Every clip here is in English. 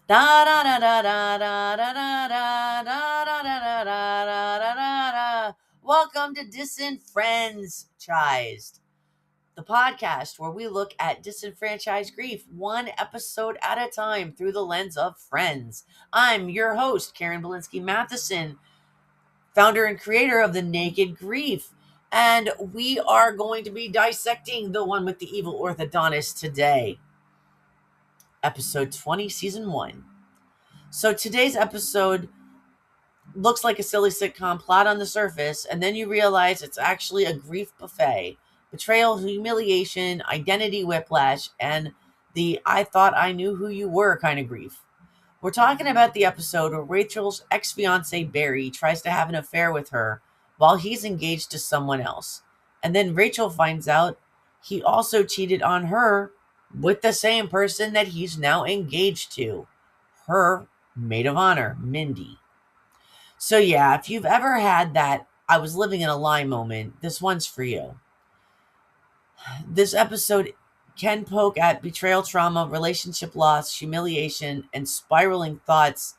Da da da da da da da da da da da da da da da da. Welcome to disenFRIENDSchised, the podcast where we look at disenfranchised grief one episode at a time through the lens of friends. I'm your host, Karen Bulinski Mathison, founder and creator of The Naked Grief. And we are going to be dissecting the one with the evil orthodontist today. Episode 20, Season 1. So today's episode looks like a silly sitcom plot on the surface, and then you realize it's actually a grief buffet. Betrayal, humiliation, identity whiplash, and the I thought I knew who you were kind of grief. We're talking about the episode where Rachel's ex-fiance Barry tries to have an affair with her while he's engaged to someone else. And then Rachel finds out he also cheated on her with the same person that he's now engaged to, her maid of honor, Mindy. So yeah, if you've ever had that I was living in a lie moment, this one's for you. This episode can poke at betrayal trauma, relationship loss, humiliation, and spiraling thoughts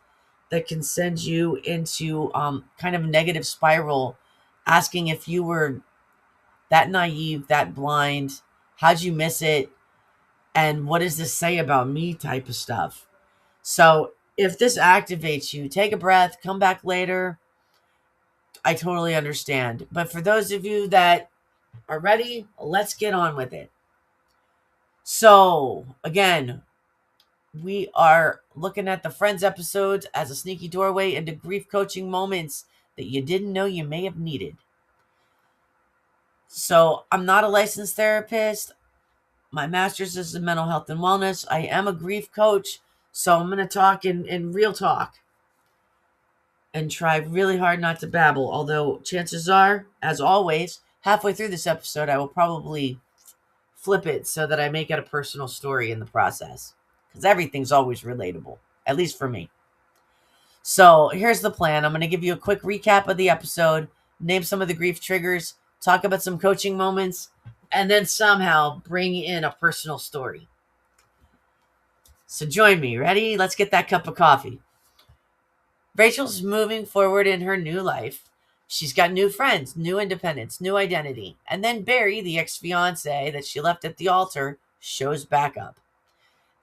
that can send you into kind of a negative spiral, asking if you were that naive, that blind, how'd you miss it, and what does this say about me type of stuff. So if this activates you, take a breath, come back later. I totally understand. But for those of you that are ready, let's get on with it. So, again, we are looking at the Friends episodes as a sneaky doorway into grief coaching moments that you didn't know you may have needed. So, I'm not a licensed therapist. My master's is in mental health and wellness. I am a grief coach. So, I'm going to talk in real talk and try really hard not to babble. Although, chances are, as always, halfway through this episode, I will probably flip it so that I make it a personal story in the process. Because everything's always relatable, at least for me. So here's the plan. I'm going to give you a quick recap of the episode, name some of the grief triggers, talk about some coaching moments, and then somehow bring in a personal story. So join me. Ready? Let's get that cup of coffee. Rachel's moving forward in her new life. She's got new friends, new independence, new identity. And then Barry, the ex-fiance that she left at the altar, shows back up.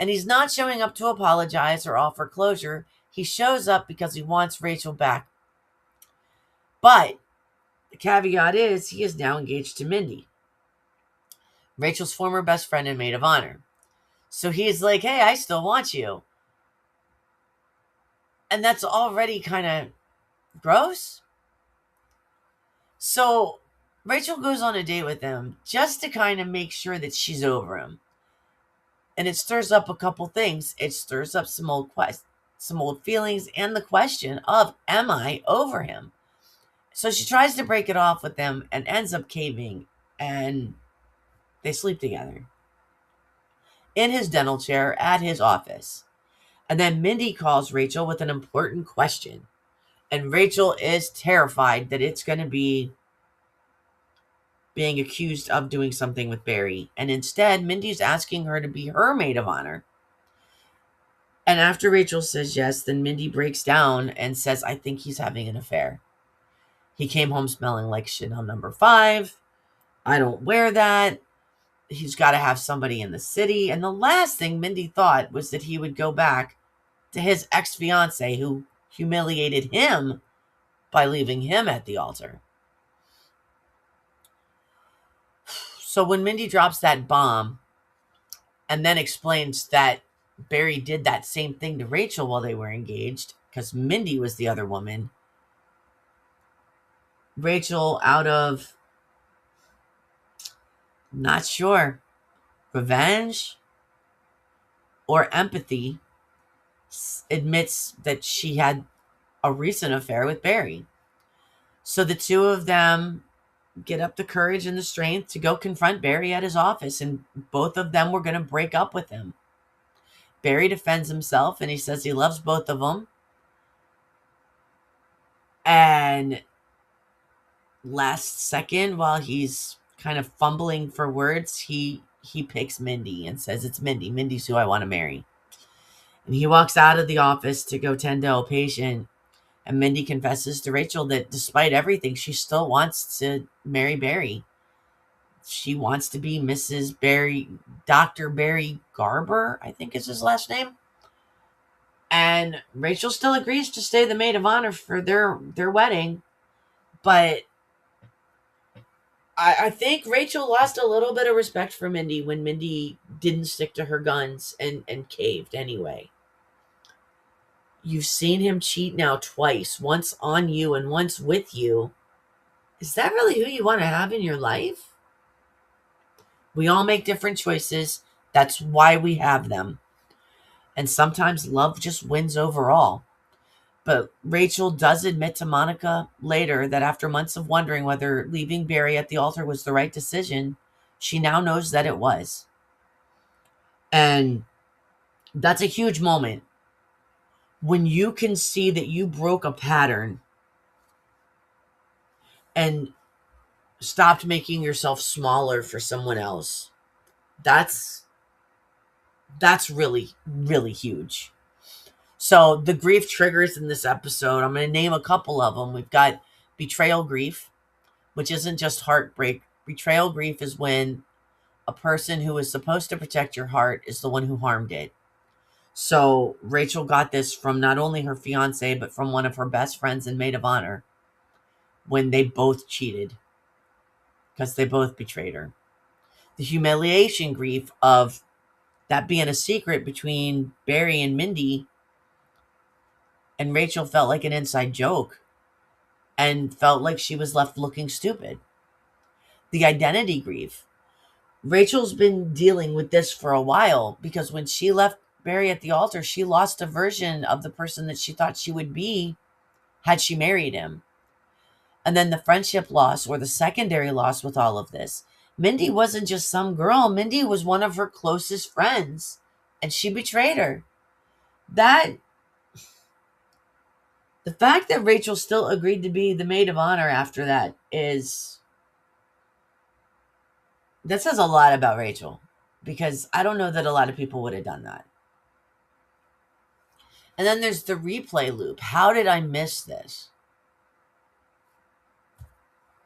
And he's not showing up to apologize or offer closure. He shows up because he wants Rachel back. But the caveat is he is now engaged to Mindy, Rachel's former best friend and maid of honor. So he's like, hey, I still want you. And that's already kind of gross. So Rachel goes on a date with him just to kind of make sure that she's over him. And it stirs up a couple things. It stirs up some old feelings and the question of, am I over him? So she tries to break it off with him and ends up caving, and they sleep together in his dental chair at his office. And then Mindy calls Rachel with an important question. And Rachel is terrified that it's going to be being accused of doing something with Barry. And instead, Mindy's asking her to be her maid of honor. And after Rachel says yes, then Mindy breaks down and says, I think he's having an affair. He came home smelling like Chanel No. 5. I don't wear that. He's got to have somebody in the city. And the last thing Mindy thought was that he would go back to his ex-fiance who humiliated him by leaving him at the altar. So when Mindy drops that bomb and then explains that Barry did that same thing to Rachel while they were engaged, because Mindy was the other woman, Rachel, out of, not sure, revenge or empathy, admits that she had a recent affair with Barry. So the two of them get up the courage and the strength to go confront Barry at his office, and both of them were going to break up with him. Barry defends himself, and he says he loves both of them. And last second, while he's kind of fumbling for words, he picks Mindy and says, it's Mindy. Mindy's who I want to marry. And he walks out of the office to go tend to a patient. And Mindy confesses to Rachel that despite everything, she still wants to marry Barry. She wants to be Mrs. Barry, Dr. Barry Garber, I think is his last name. And Rachel still agrees to stay the maid of honor for their wedding. But I think Rachel lost a little bit of respect for Mindy when Mindy didn't stick to her guns and caved anyway. You've seen him cheat now twice, once on you and once with you. Is that really who you want to have in your life? We all make different choices. That's why we have them. And sometimes love just wins overall. But Rachel does admit to Monica later that after months of wondering whether leaving Barry at the altar was the right decision, she now knows that it was. And that's a huge moment. When you can see that you broke a pattern and stopped making yourself smaller for someone else, that's really, really huge. So the grief triggers in this episode, I'm going to name a couple of them. We've got betrayal grief, which isn't just heartbreak. Betrayal grief is when a person who is supposed to protect your heart is the one who harmed it. So Rachel got this from not only her fiance, but from one of her best friends and maid of honor when they both cheated because they both betrayed her. The humiliation grief of that being a secret between Barry and Mindy, and Rachel felt like an inside joke and felt like she was left looking stupid. The identity grief. Rachel's been dealing with this for a while because when she left Barry at the altar, she lost a version of the person that she thought she would be had she married him. And then the friendship loss, or the secondary loss with all of this. Mindy wasn't just some girl. Mindy was one of her closest friends, and she betrayed her. The fact that Rachel still agreed to be the maid of honor after that says a lot about Rachel, because I don't know that a lot of people would have done that. And then there's the replay loop. How did I miss this?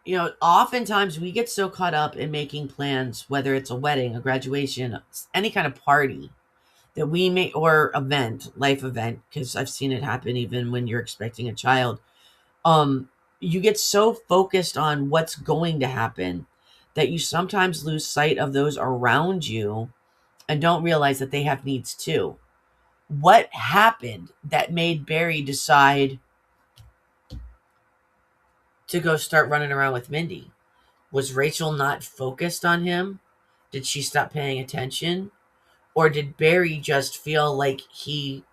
You know, oftentimes we get so caught up in making plans, whether it's a wedding, a graduation, any kind of party that we may, or event, life event, because I've seen it happen even when you're expecting a child. You get so focused on what's going to happen that you sometimes lose sight of those around you and don't realize that they have needs too. What happened that made Barry decide to go start running around with Mindy? Was Rachel not focused on him? Did she stop paying attention? Or did Barry just feel like he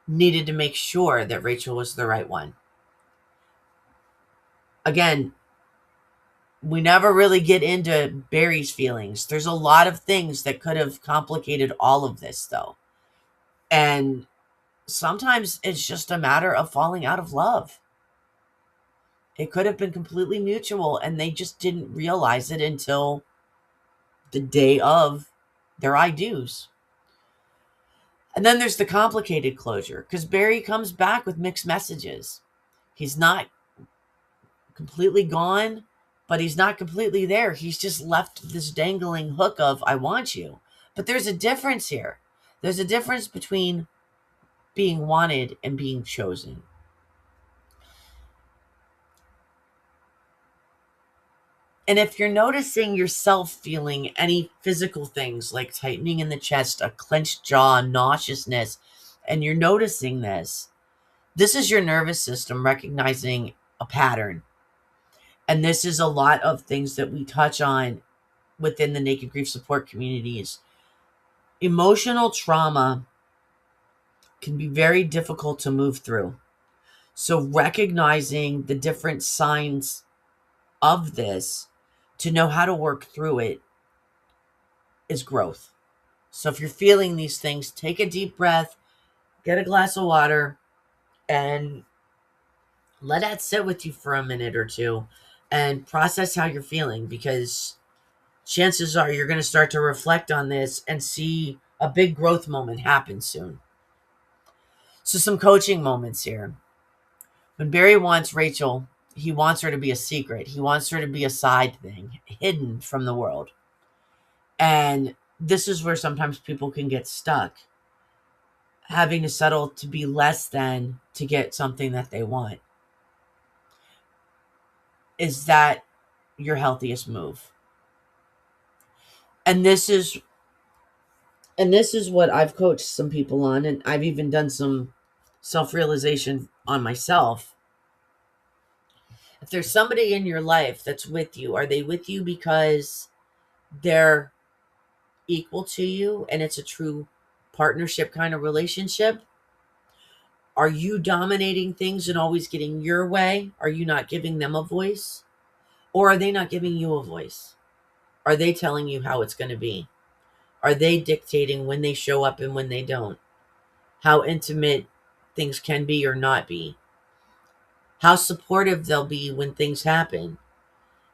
needed to make sure that Rachel was the right one? Again, we never really get into Barry's feelings. There's a lot of things that could have complicated all of this, though. And sometimes it's just a matter of falling out of love. It could have been completely mutual, and they just didn't realize it until the day of their I do's. And then there's the complicated closure, because Barry comes back with mixed messages. He's not completely gone, but he's not completely there. He's just left this dangling hook of, I want you. But there's a difference here. There's a difference between being wanted and being chosen. And if you're noticing yourself feeling any physical things like tightening in the chest, a clenched jaw, nauseousness, and you're noticing this is your nervous system recognizing a pattern. And this is a lot of things that we touch on within the Naked Grief support communities. Emotional trauma can be very difficult to move through. So recognizing the different signs of this to know how to work through it is growth. So if you're feeling these things, take a deep breath, get a glass of water, and let that sit with you for a minute or two and process how you're feeling, because chances are you're going to start to reflect on this and see a big growth moment happens soon. So some coaching moments here. When Barry wants Rachel, he wants her to be a secret. He wants her to be a side thing, hidden from the world. And this is where sometimes people can get stuck, having to settle to be less than to get something that they want. Is that your healthiest move? And this is what I've coached some people on, and I've even done some self-realization on myself. If there's somebody in your life that's with you, are they with you because they're equal to you and it's a true partnership kind of relationship? Are you dominating things and always getting your way? Are you not giving them a voice? Or are they not giving you a voice? Are they telling you how it's going to be? Are they dictating when they show up and when they don't? How intimate things can be or not be? How supportive they'll be when things happen?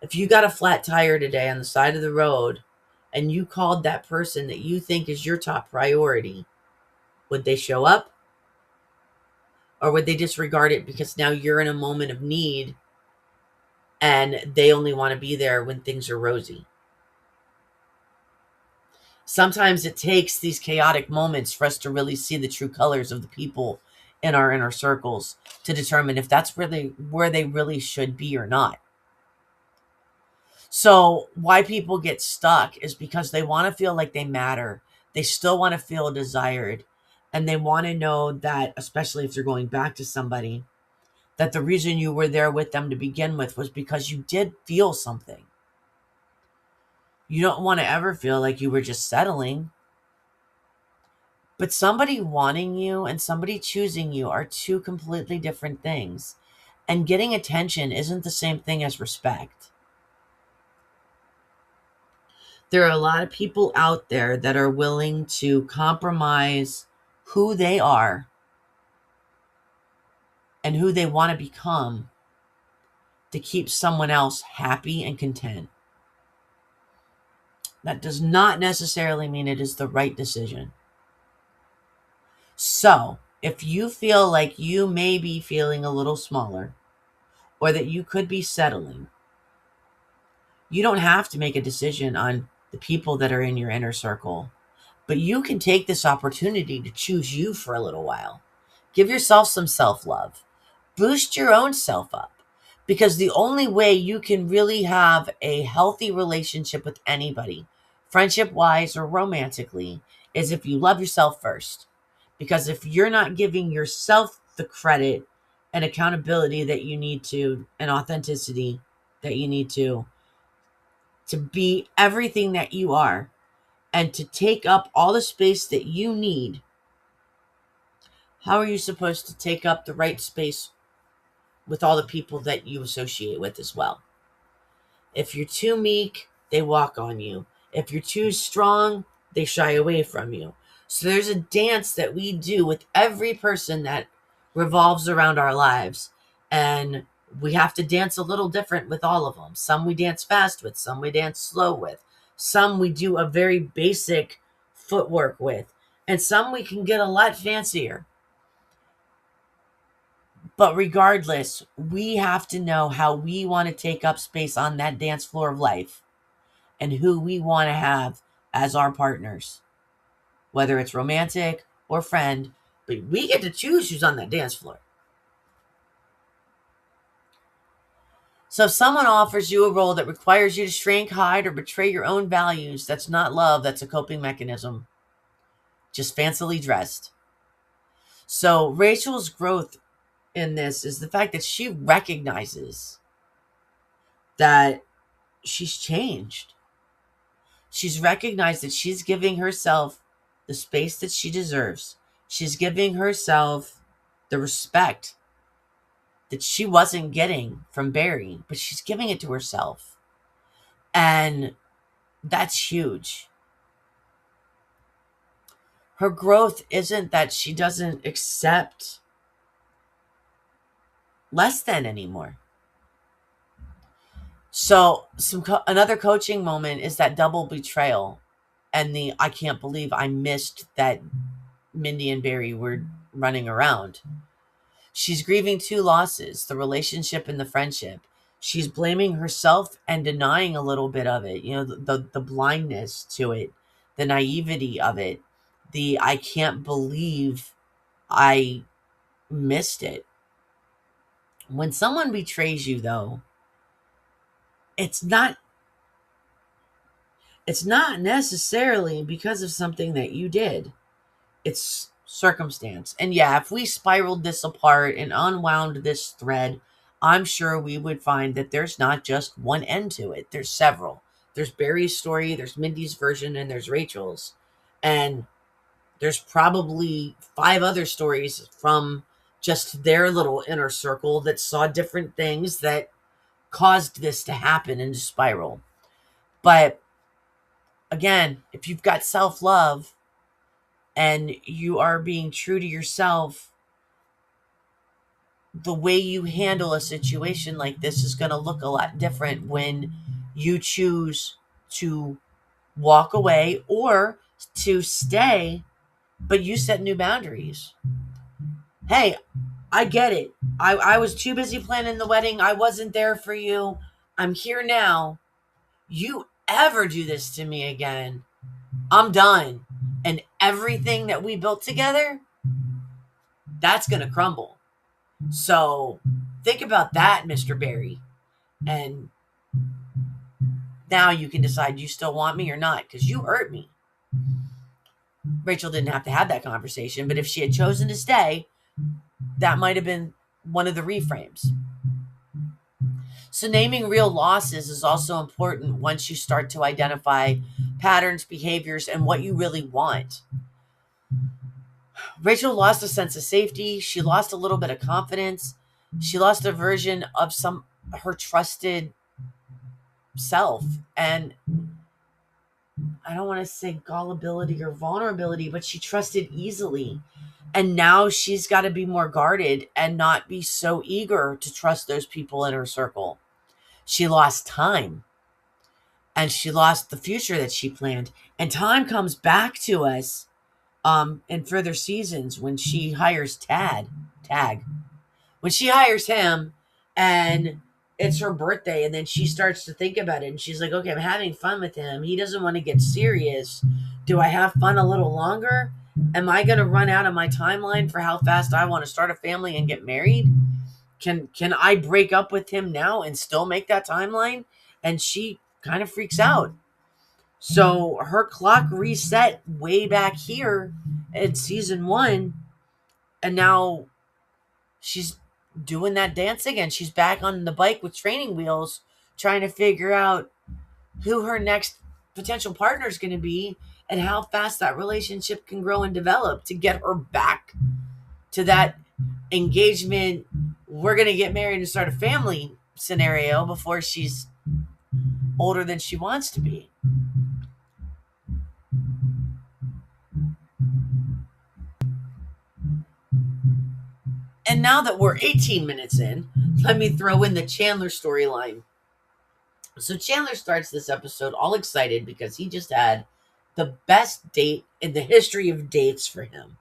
If you got a flat tire today on the side of the road and you called that person that you think is your top priority, would they show up? Or would they disregard it because now you're in a moment of need and they only want to be there when things are rosy? Sometimes it takes these chaotic moments for us to really see the true colors of the people in our inner circles to determine if that's really where they really should be or not. So why people get stuck is because they want to feel like they matter. They still want to feel desired. And they want to know that, especially if they're going back to somebody, that the reason you were there with them to begin with was because you did feel something. You don't want to ever feel like you were just settling. But somebody wanting you and somebody choosing you are two completely different things. And getting attention isn't the same thing as respect. There are a lot of people out there that are willing to compromise who they are and who they want to become to keep someone else happy and content. That does not necessarily mean it is the right decision. So, if you feel like you may be feeling a little smaller or that you could be settling, you don't have to make a decision on the people that are in your inner circle, but you can take this opportunity to choose you for a little while. Give yourself some self-love. Boost your own self up, because the only way you can really have a healthy relationship with anybody, friendship-wise or romantically, is if you love yourself first. Because if you're not giving yourself the credit and accountability that you need to, and authenticity that you need to be everything that you are, and to take up all the space that you need, how are you supposed to take up the right space with all the people that you associate with as well? If you're too meek, they walk on you. If you're too strong, they shy away from you. So there's a dance that we do with every person that revolves around our lives. And we have to dance a little different with all of them. Some we dance fast with, some we dance slow with. Some we do a very basic footwork with. And some we can get a lot fancier. But regardless, we have to know how we want to take up space on that dance floor of life and who we want to have as our partners, whether it's romantic or friend, but we get to choose who's on that dance floor. So if someone offers you a role that requires you to shrink, hide, or betray your own values, that's not love, that's a coping mechanism, just fancily dressed. So Rachel's growth in this is the fact that she recognizes that she's changed. She's recognized that she's giving herself the space that she deserves. She's giving herself the respect that she wasn't getting from Barry, but she's giving it to herself. And that's huge. Her growth isn't that she doesn't accept less than anymore. So another coaching moment is that double betrayal. and the I can't believe I missed that Mindy and Barry were running around. She's grieving two losses, the relationship and the friendship. She's blaming herself and denying a little bit of it, the blindness to it, the naivety of it, the I can't believe I missed it. When someone betrays you, though, it's not necessarily because of something that you did. It's circumstance. And yeah, if we spiraled this apart and unwound this thread, I'm sure we would find that there's not just one end to it. There's several. There's Barry's story, there's Mindy's version, and there's Rachel's. And there's probably 5 other stories from just their little inner circle that saw different things that caused this to happen and to spiral. But again, if you've got self-love and you are being true to yourself, the way you handle a situation like this is going to look a lot different when you choose to walk away or to stay, but you set new boundaries. Hey, I get it. I was too busy planning the wedding. I wasn't there for you. I'm here now. You ever do this to me again, I'm done. And everything that we built together, that's going to crumble. So think about that, Mr. Barry. And now you can decide you still want me or not, because you hurt me. Rachel didn't have to have that conversation, but if she had chosen to stay, that might have been one of the reframes. So naming real losses is also important once you start to identify patterns, behaviors, and what you really want. Rachel lost a sense of safety. She lost a little bit of confidence. She lost a version of her trusted self. And I don't want to say gullibility or vulnerability, but she trusted easily. And now she's got to be more guarded and not be so eager to trust those people in her circle. She lost time. And she lost the future that she planned. And time comes back to us in further seasons when she hires Tag. When she hires him and it's her birthday, and then she starts to think about it, and she's like, okay, I'm having fun with him. He doesn't want to get serious. Do I have fun a little longer? Am I going to run out of my timeline for how fast I want to start a family and get married? Can I break up with him now and still make that timeline? And she kind of freaks out. So her clock reset way back here in season 1. And now she's doing that dance again. She's back on the bike with training wheels, trying to figure out who her next potential partner is going to be and how fast that relationship can grow and develop to get her back to that engagement, we're going to get married and start a family scenario before she's older than she wants to be. And now that we're 18 minutes in, let me throw in the Chandler storyline. So Chandler starts this episode all excited because he just had the best date in the history of dates for him.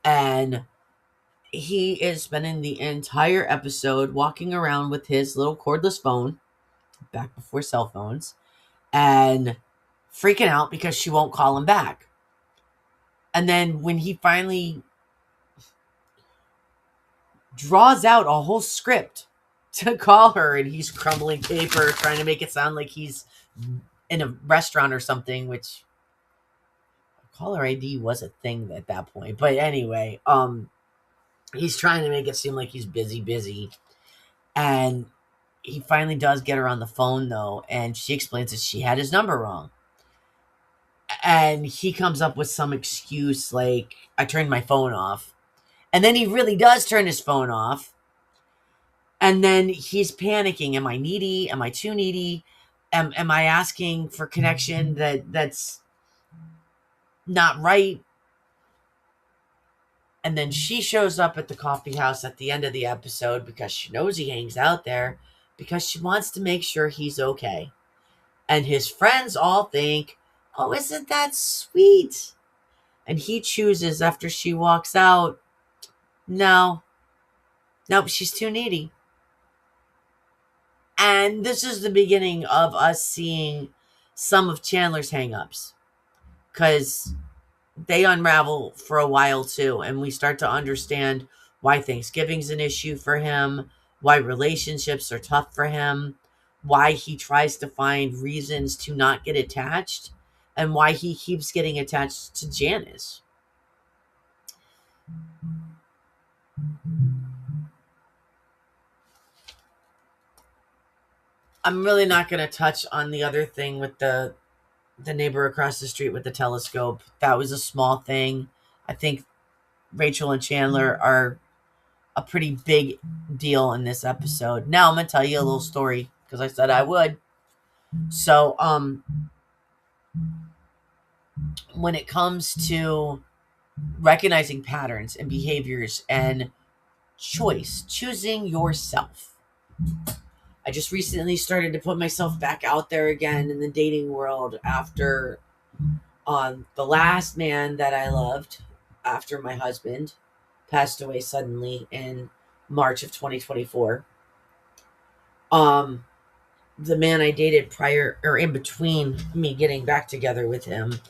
And he is spending the entire episode walking around with his little cordless phone, back before cell phones, and freaking out because she won't call him back. And then when he finally draws out a whole script to call her, and he's crumbling paper, trying to make it sound like he's in a restaurant or something, which caller ID was a thing at that point. But anyway, he's trying to make it seem like he's busy. And he finally does get her on the phone, though, and she explains that she had his number wrong. And he comes up with some excuse like, I turned my phone off. And then he really does turn his phone off. And then he's panicking. Am I needy? Am I too needy? Am I asking for connection that's not right? And then she shows up at the coffee house at the end of the episode because she knows he hangs out there, because she wants to make sure he's okay. And his friends all think, Oh, isn't that sweet? And he chooses after she walks out, no, nope, she's too needy. And this is the beginning of us seeing some of Chandler's hangups, because they unravel for a while too. And we start to understand why Thanksgiving's an issue for him, why relationships are tough for him, why he tries to find reasons to not get attached, and why he keeps getting attached to Janice. I'm really not going to touch on the other thing with the neighbor across the street with the telescope. That was a small thing. I think Rachel and Chandler are a pretty big deal in this episode. Now I'm going to tell you a little story because I said I would. So, when it comes to recognizing patterns and behaviors and choosing yourself, I just recently started to put myself back out there again in the dating world after the last man that I loved after my husband passed away suddenly in March of 2024. The man I dated prior or in between me getting back together with him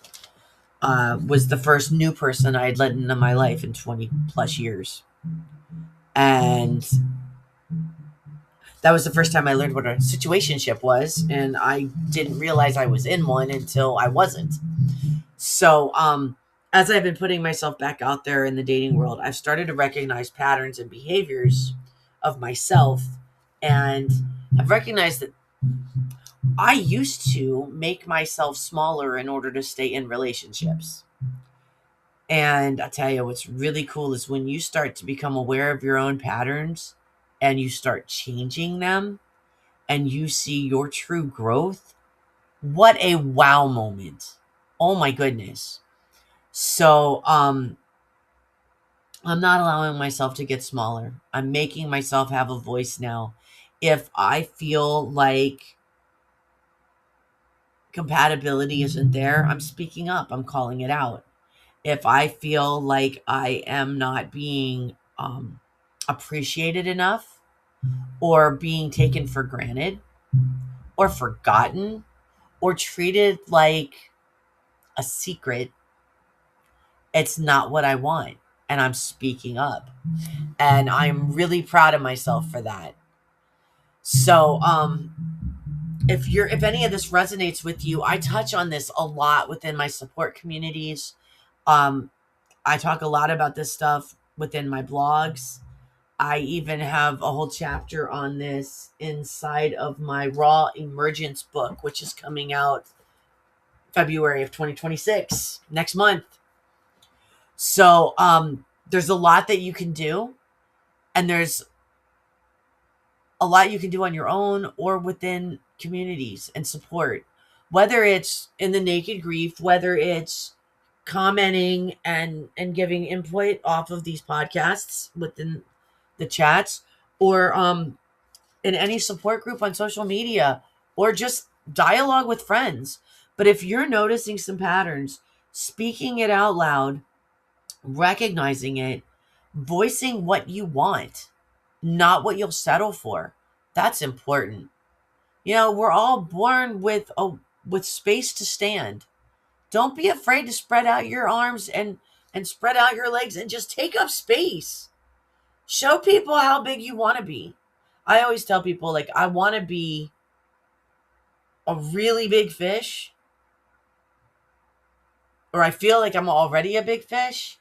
was the first new person I had let into my life in 20 plus years. And that was the first time I learned what a situationship was. And I didn't realize I was in one until I wasn't. So, as I've been putting myself back out there in the dating world, I've started to recognize patterns and behaviors of myself, and I've recognized that I used to make myself smaller in order to stay in relationships. And I tell you, what's really cool is when you start to become aware of your own patterns and you start changing them and you see your true growth. What a wow moment. Oh my goodness. So, I'm not allowing myself to get smaller. I'm making myself have a voice now. If I feel like compatibility isn't there, I'm speaking up. I'm calling it out. If I feel like I am not being appreciated enough or being taken for granted or forgotten or treated like a secret, it's not what I want. And I'm speaking up. And I'm really proud of myself for that. So, if any of this resonates with you, I touch on this a lot within my support communities. I talk a lot about this stuff within my blogs. I even have a whole chapter on this inside of my Raw Emergence book, which is coming out February of 2026, next month. So, there's a lot that you can do, and there's a lot you can do on your own or within communities and support, whether it's in the naked grief, whether it's commenting and giving input off of these podcasts within the chats, or in any support group on social media, or just dialogue with friends. But if you're noticing some patterns, speaking it out loud, recognizing it, voicing what you want, not what you'll settle for. That's important. You know, we're all born with space to stand. Don't be afraid to spread out your arms and spread out your legs and just take up space. Show people how big you want to be. I always tell people, like, I want to be a really big fish, or I feel like I'm already a big fish,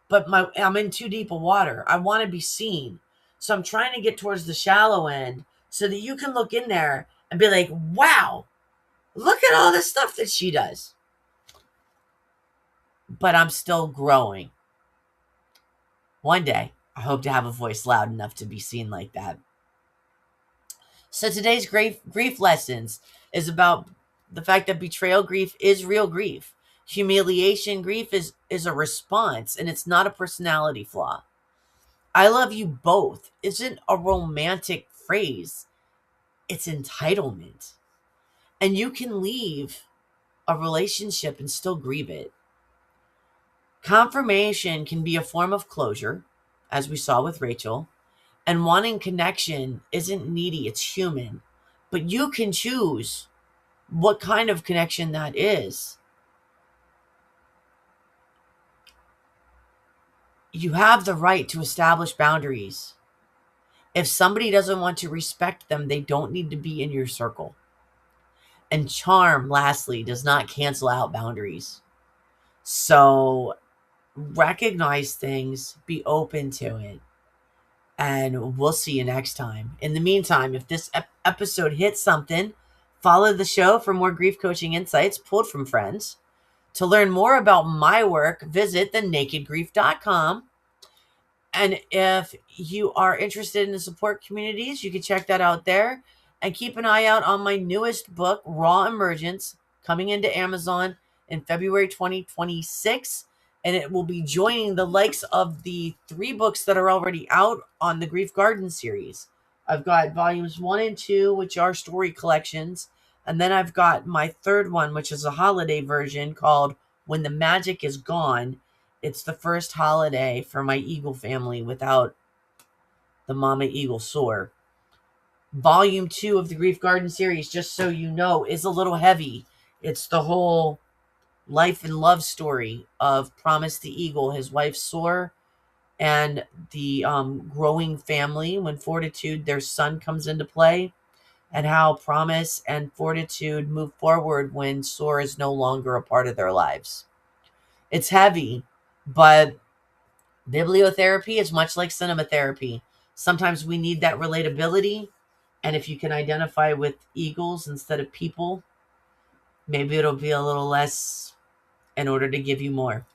but I'm in too deep of water. I want to be seen. So I'm trying to get towards the shallow end so that you can look in there and be like, wow, look at all the stuff that she does. But I'm still growing. One day, I hope to have a voice loud enough to be seen like that. So today's grief lessons is about the fact that betrayal grief is real grief. Humiliation grief is a response, and it's not a personality flaw. I love you both isn't a romantic phrase. It's entitlement. And you can leave a relationship and still grieve it. Confirmation can be a form of closure, as we saw with Rachel, and wanting connection isn't needy, it's human. But you can choose what kind of connection that is. You have the right to establish boundaries. If somebody doesn't want to respect them, they don't need to be in your circle. And charm, lastly, does not cancel out boundaries. So recognize things, be open to it, and we'll see you next time. In the meantime, if this episode hits something, follow the show for more grief coaching insights pulled from friends. To learn more about my work, visit thenakedgrief.com. And if you are interested in the support communities, you can check that out there. And keep an eye out on my newest book, Raw Emergence, coming into Amazon in February 2026. And it will be joining the likes of the 3 books that are already out on the Grief Garden series. I've got volumes 1 and 2, which are story collections. And then I've got my 3rd one, which is a holiday version called When the Magic is Gone. It's the first holiday for my eagle family without the mama eagle sore. Volume 2 of the Grief Garden series, just so you know, is a little heavy. It's the whole life and love story of Promise the eagle, his wife Soar, and the growing family when Fortitude, their son, comes into play, and how Promise and Fortitude move forward when Soar is no longer a part of their lives. It's heavy, but bibliotherapy is much like cinema therapy. Sometimes we need that relatability, and if you can identify with eagles instead of people, maybe it'll be a little less in order to give you more.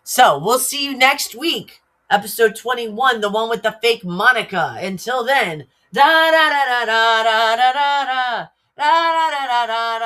So we'll see you next week. Episode 21, the one with the fake Monica. Until then, da da da da da da da da da da da da da